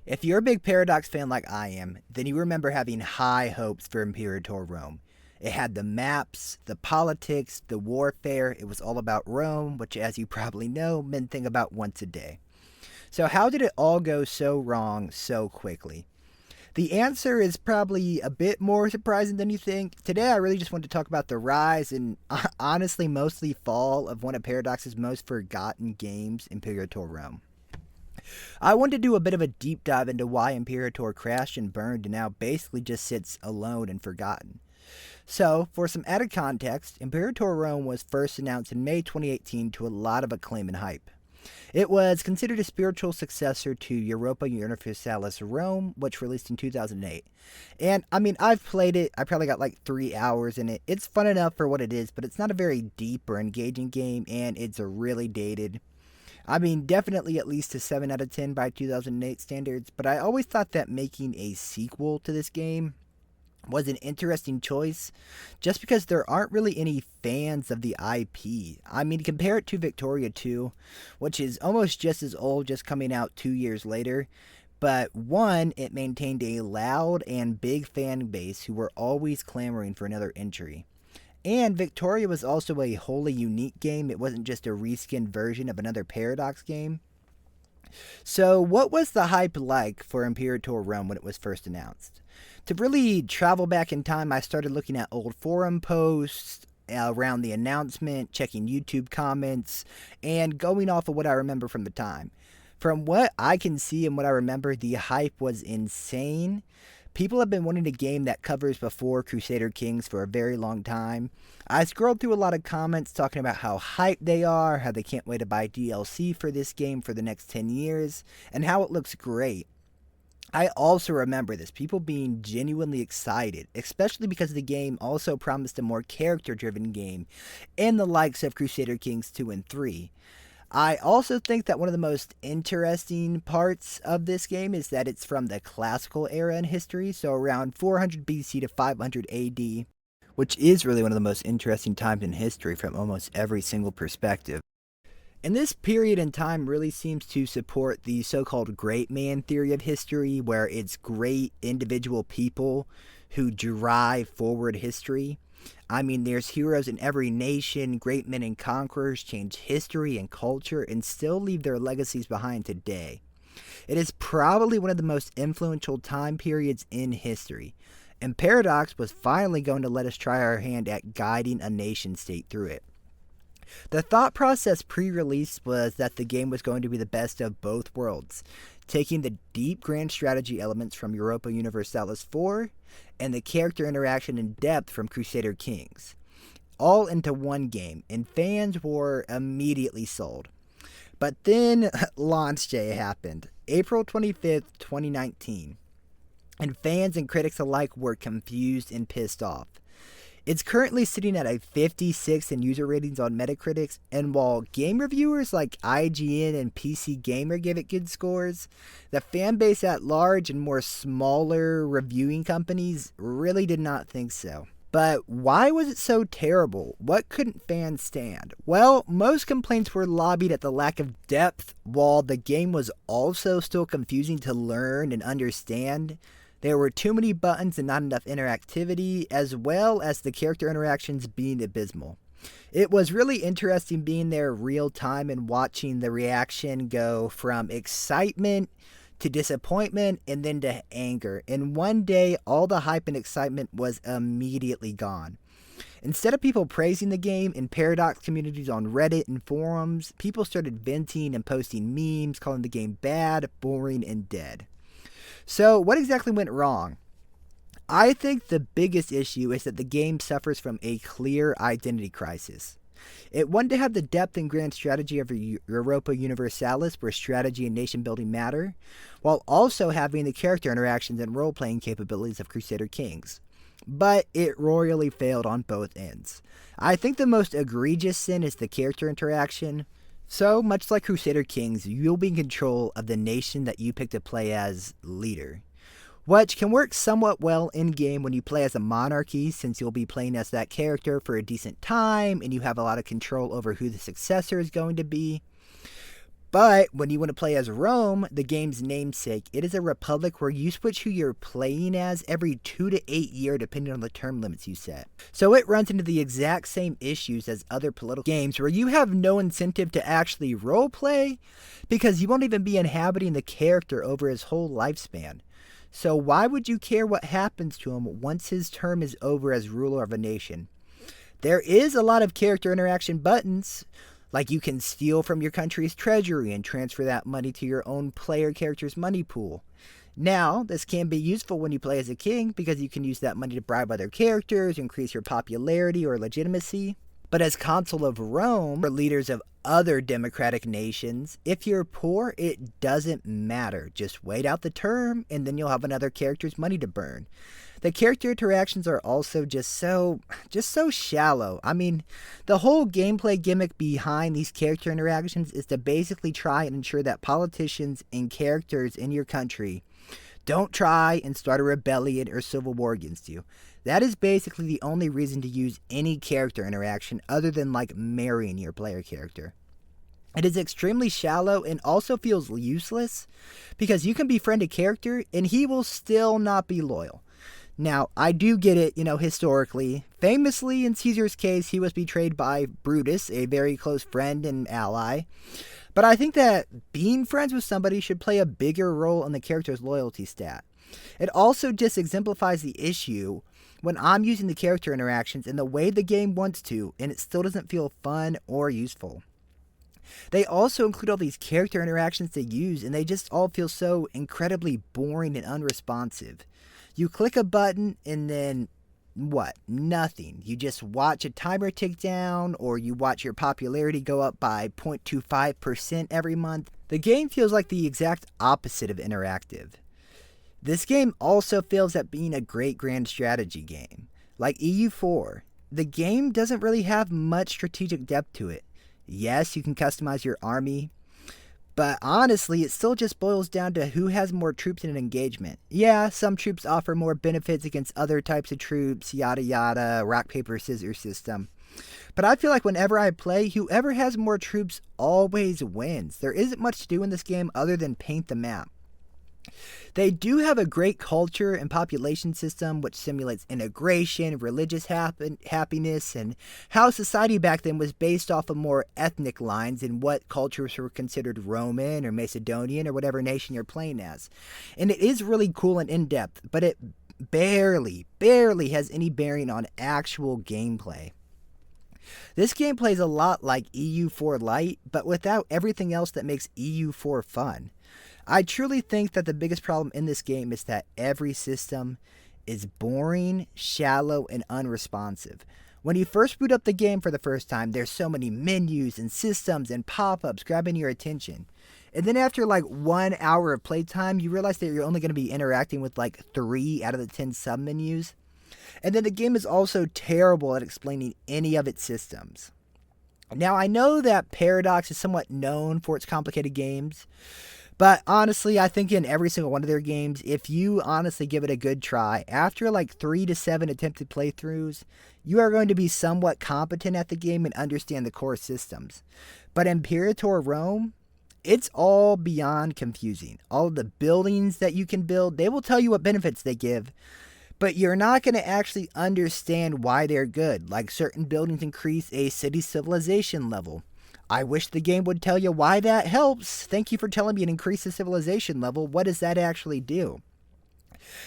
If you're a big Paradox fan like I am, then you remember having high hopes for Imperator Rome. It had the maps, the politics, the warfare. It was all about Rome, which, as you probably know, men think about once a day. So, how did it all go so wrong so quickly? The answer is probably a bit more surprising than you think. Today, I really just want to talk about the rise and honestly mostly fall of one of Paradox's most forgotten games, Imperator Rome. I wanted to do a bit of a deep dive into why Imperator crashed and burned and now basically just sits alone and forgotten. So, for some added context, Imperator Rome was first announced in May 2018 to a lot of acclaim and hype. It was considered a spiritual successor to Europa Universalis Rome, which released in 2008. And I mean, I've played it. I probably got like 3 hours in it. It's fun enough for what it is, but it's not a very deep or engaging game, and it's really dated. I mean, definitely at least a 7 out of 10 by 2008 standards, but I always thought that making a sequel to this game was an interesting choice just because there aren't really any fans of the IP. I mean, compare it to Victoria 2, which is almost just as old, just coming out 2 years later. But one, it maintained a loud and big fan base who were always clamoring for another entry. And Victoria was also a wholly unique game. It wasn't just a reskinned version of another Paradox game. So, what was the hype like for Imperator Rome when it was first announced? To really travel back in time, I started looking at old forum posts around the announcement, checking YouTube comments, and going off of what I remember from the time. From what I can see and what I remember, the hype was insane. People have been wanting a game that covers before Crusader Kings for a very long time. I scrolled through a lot of comments talking about how hyped they are, how they can't wait to buy DLC for this game for the next 10 years, and how it looks great. I also remember this, people being genuinely excited, especially because the game also promised a more character-driven game in the likes of Crusader Kings 2 and 3. I also think that one of the most interesting parts of this game is that it's from the classical era in history, so around 400 BC to 500 AD, which is really one of the most interesting times in history from almost every single perspective. And this period in time really seems to support the so-called great man theory of history, where it's great individual people who drive forward history. I mean, there's heroes in every nation, great men and conquerors change history and culture and still leave their legacies behind today. It is probably one of the most influential time periods in history, and Paradox was finally going to let us try our hand at guiding a nation state through it. The thought process pre-release was that the game was going to be the best of both worlds, taking the deep grand strategy elements from Europa Universalis 4 and the character interaction and depth from Crusader Kings, all into one game, and fans were immediately sold. But then launch day happened, April 25th, 2019, and fans and critics alike were confused and pissed off. It's currently sitting at a 56 in user ratings on Metacritic, and while game reviewers like IGN and PC Gamer give it good scores, the fan base at large and more smaller reviewing companies really did not think so. But why was it so terrible? What couldn't fans stand? Well, most complaints were lobbied at the lack of depth, while the game was also still confusing to learn and understand. There were too many buttons and not enough interactivity, as well as the character interactions being abysmal. It was really interesting being there real time and watching the reaction go from excitement to disappointment and then to anger. In one day, all the hype and excitement was immediately gone. Instead of people praising the game in Paradox communities on Reddit and forums, people started venting and posting memes calling the game bad, boring, and dead. So, what exactly went wrong? I think the biggest issue is that the game suffers from a clear identity crisis. It wanted to have the depth and grand strategy of Europa Universalis, where strategy and nation building matter, while also having the character interactions and role playing capabilities of Crusader Kings. But it royally failed on both ends. I think the most egregious sin is the character interaction. So, much like Crusader Kings, you'll be in control of the nation that you pick to play as leader, which can work somewhat well in-game when you play as a monarchy, since you'll be playing as that character for a decent time and you have a lot of control over who the successor is going to be. But when you want to play as Rome, the game's namesake, it is a republic where you switch who you're playing as every 2 to 8 years depending on the term limits you set. So it runs into the exact same issues as other political games where you have no incentive to actually roleplay because you won't even be inhabiting the character over his whole lifespan. So why would you care what happens to him once his term is over as ruler of a nation? There is a lot of character interaction buttons. Like you can steal from your country's treasury and transfer that money to your own player character's money pool. Now, this can be useful when you play as a king because you can use that money to bribe other characters, increase your popularity or legitimacy. But as consul of Rome, or leaders of other democratic nations, if you're poor, it doesn't matter. Just wait out the term and then you'll have another character's money to burn. The character interactions are also just so shallow. I mean, the whole gameplay gimmick behind these character interactions is to basically try and ensure that politicians and characters in your country don't try and start a rebellion or civil war against you. That is basically the only reason to use any character interaction other than like marrying your player character. It is extremely shallow and also feels useless because you can befriend a character and he will still not be loyal. Now, I do get it, historically. Famously, in Caesar's case, he was betrayed by Brutus, a very close friend and ally. But I think that being friends with somebody should play a bigger role in the character's loyalty stat. It also just exemplifies the issue when I'm using the character interactions in the way the game wants to, and it still doesn't feel fun or useful. They also include all these character interactions they use, and they just all feel so incredibly boring and unresponsive. You click a button and then what? Nothing. You just watch a timer tick down or you watch your popularity go up by 0.25% every month. The game feels like the exact opposite of interactive. This game also fails at being a great grand strategy game. Like EU4, the game doesn't really have much strategic depth to it. Yes, you can customize your army, but honestly, it still just boils down to who has more troops in an engagement. Yeah, some troops offer more benefits against other types of troops, yada yada, rock, paper, scissors system. But I feel like whenever I play, whoever has more troops always wins. There isn't much to do in this game other than paint the map. They do have a great culture and population system which simulates integration, religious happiness, and how society back then was based off of more ethnic lines and what cultures were considered Roman or Macedonian or whatever nation you're playing as. And it is really cool and in-depth, but it barely has any bearing on actual gameplay. This game plays a lot like EU4 Lite, but without everything else that makes EU4 fun. I truly think that the biggest problem in this game is that every system is boring, shallow, and unresponsive. When you first boot up the game for the first time, there's so many menus and systems and pop-ups grabbing your attention. And then after like 1 hour of playtime, you realize that you're only going to be interacting with like 3 out of the 10 sub-menus. And then the game is also terrible at explaining any of its systems. Now, I know that Paradox is somewhat known for its complicated games, but honestly, I think in every single one of their games, if you honestly give it a good try, after like 3 to 7 attempted playthroughs, you are going to be somewhat competent at the game and understand the core systems. But Imperator Rome, it's all beyond confusing. All of the buildings that you can build, they will tell you what benefits they give, but you're not going to actually understand why they're good. Like certain buildings increase a city's civilization level. I wish the game would tell you why that helps. Thank you for telling me it increases civilization level. What does that actually do?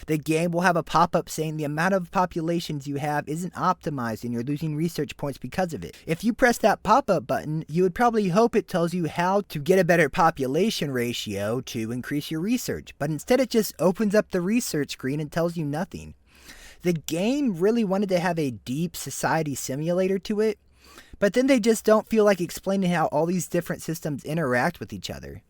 The game will have a pop-up saying the amount of populations you have isn't optimized and you're losing research points because of it. If you press that pop-up button, you would probably hope it tells you how to get a better population ratio to increase your research. But instead it just opens up the research screen and tells you nothing. The game really wanted to have a deep society simulator to it, but then they just don't feel like explaining how all these different systems interact with each other.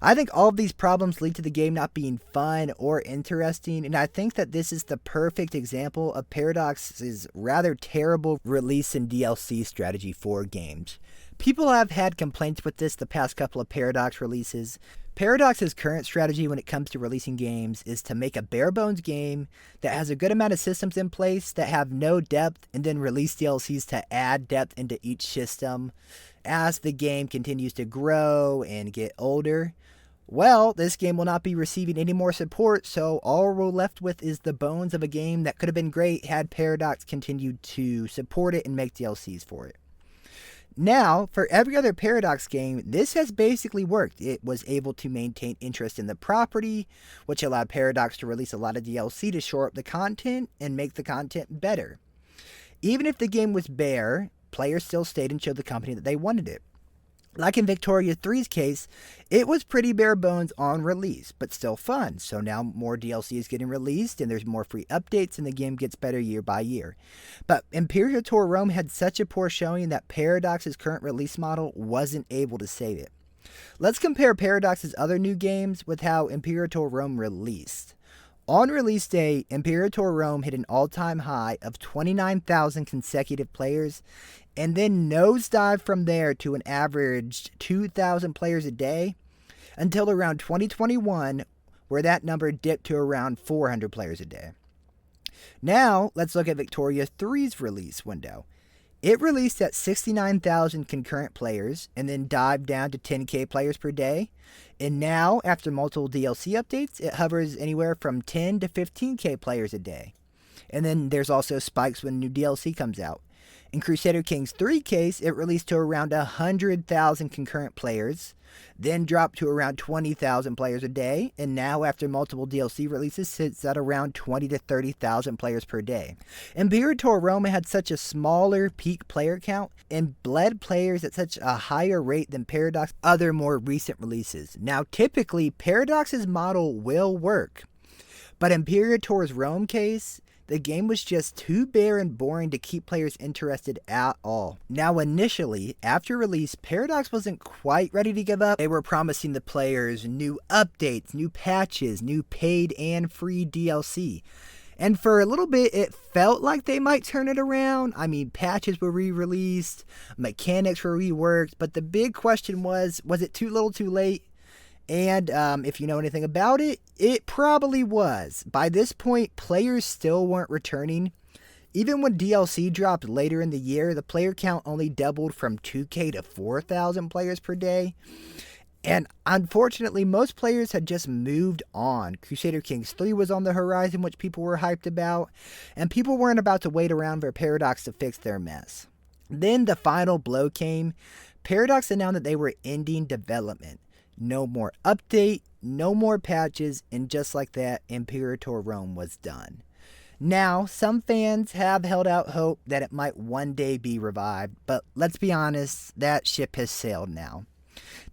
I think all of these problems lead to the game not being fun or interesting, and I think that this is the perfect example of Paradox's rather terrible release and DLC strategy for games. People have had complaints with this the past couple of Paradox releases. Paradox's current strategy when it comes to releasing games is to make a bare bones game that has a good amount of systems in place that have no depth and then release DLCs to add depth into each system as the game continues to grow and get older, well, this game will not be receiving any more support, so all we're left with is the bones of a game that could have been great had Paradox continued to support it and make DLCs for it. Now, for every other Paradox game, this has basically worked. It was able to maintain interest in the property, which allowed Paradox to release a lot of DLC to shore up the content and make the content better. Even if the game was bare, players still stayed and showed the company that they wanted it. Like in Victoria 3's case, it was pretty bare bones on release, but still fun. So now more DLC is getting released and there's more free updates and the game gets better year by year. But Imperator Rome had such a poor showing that Paradox's current release model wasn't able to save it. Let's compare Paradox's other new games with how Imperator Rome released. On release day, Imperator Rome hit an all-time high of 29,000 consecutive players, and then nosedived from there to an average 2,000 players a day, until around 2021, where that number dipped to around 400 players a day. Now, let's look at Victoria 3's release window. It released at 69,000 concurrent players and then dived down to 10k players per day. And now, after multiple DLC updates, it hovers anywhere from 10 to 15k players a day. And then there's also spikes when new DLC comes out. In Crusader Kings 3 case, it released to around 100,000 concurrent players, then dropped to around 20,000 players a day, and now after multiple DLC releases sits at around 20 to 30,000 players per day. Imperator Rome had such a smaller peak player count and bled players at such a higher rate than Paradox's other more recent releases. Now typically, Paradox's model will work, but Imperator's Rome case, the game was just too bare and boring to keep players interested at all. Now initially, after release, Paradox wasn't quite ready to give up. They were promising the players new updates, new patches, new paid and free DLC. And for a little bit, it felt like they might turn it around. I mean, patches were re-released, mechanics were reworked, but the big question was it too little too late? And if you know anything about it, it probably was. By this point, players still weren't returning. Even when DLC dropped later in the year, the player count only doubled from 2k to 4,000 players per day. And unfortunately, most players had just moved on. Crusader Kings 3 was on the horizon, which people were hyped about, and people weren't about to wait around for Paradox to fix their mess. Then the final blow came. Paradox announced that they were ending development. No more update, no more patches, and just like that, Imperator Rome was done. Now, some fans have held out hope that it might one day be revived, but let's be honest, that ship has sailed now.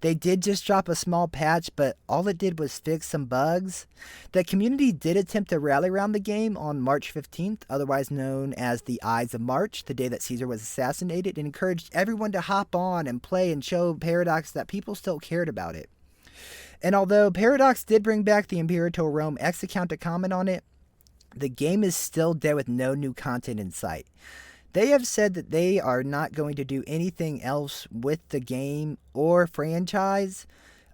They did just drop a small patch, but all it did was fix some bugs. The community did attempt to rally around the game on March 15th, otherwise known as the Ides of March, the day that Caesar was assassinated, and encouraged everyone to hop on and play and show Paradox that people still cared about it. And although Paradox did bring back the Imperator Rome X account to comment on it, the game is still dead with no new content in sight. They have said that they are not going to do anything else with the game or franchise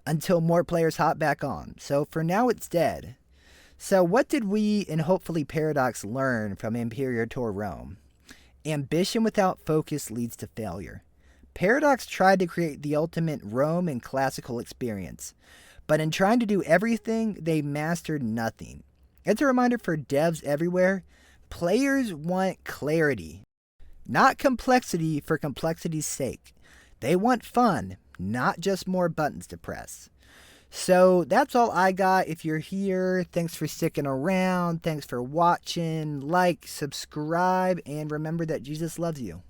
until more players hop back on. So for now, it's dead. So what did we and hopefully Paradox learn from Imperator Rome? Ambition without focus leads to failure. Paradox tried to create the ultimate Rome and classical experience, but in trying to do everything, they mastered nothing. It's a reminder for devs everywhere, players want clarity, not complexity for complexity's sake. They want fun, not just more buttons to press. So that's all I got. If you're here, thanks for sticking around, thanks for watching, like, subscribe, and remember that Jesus loves you.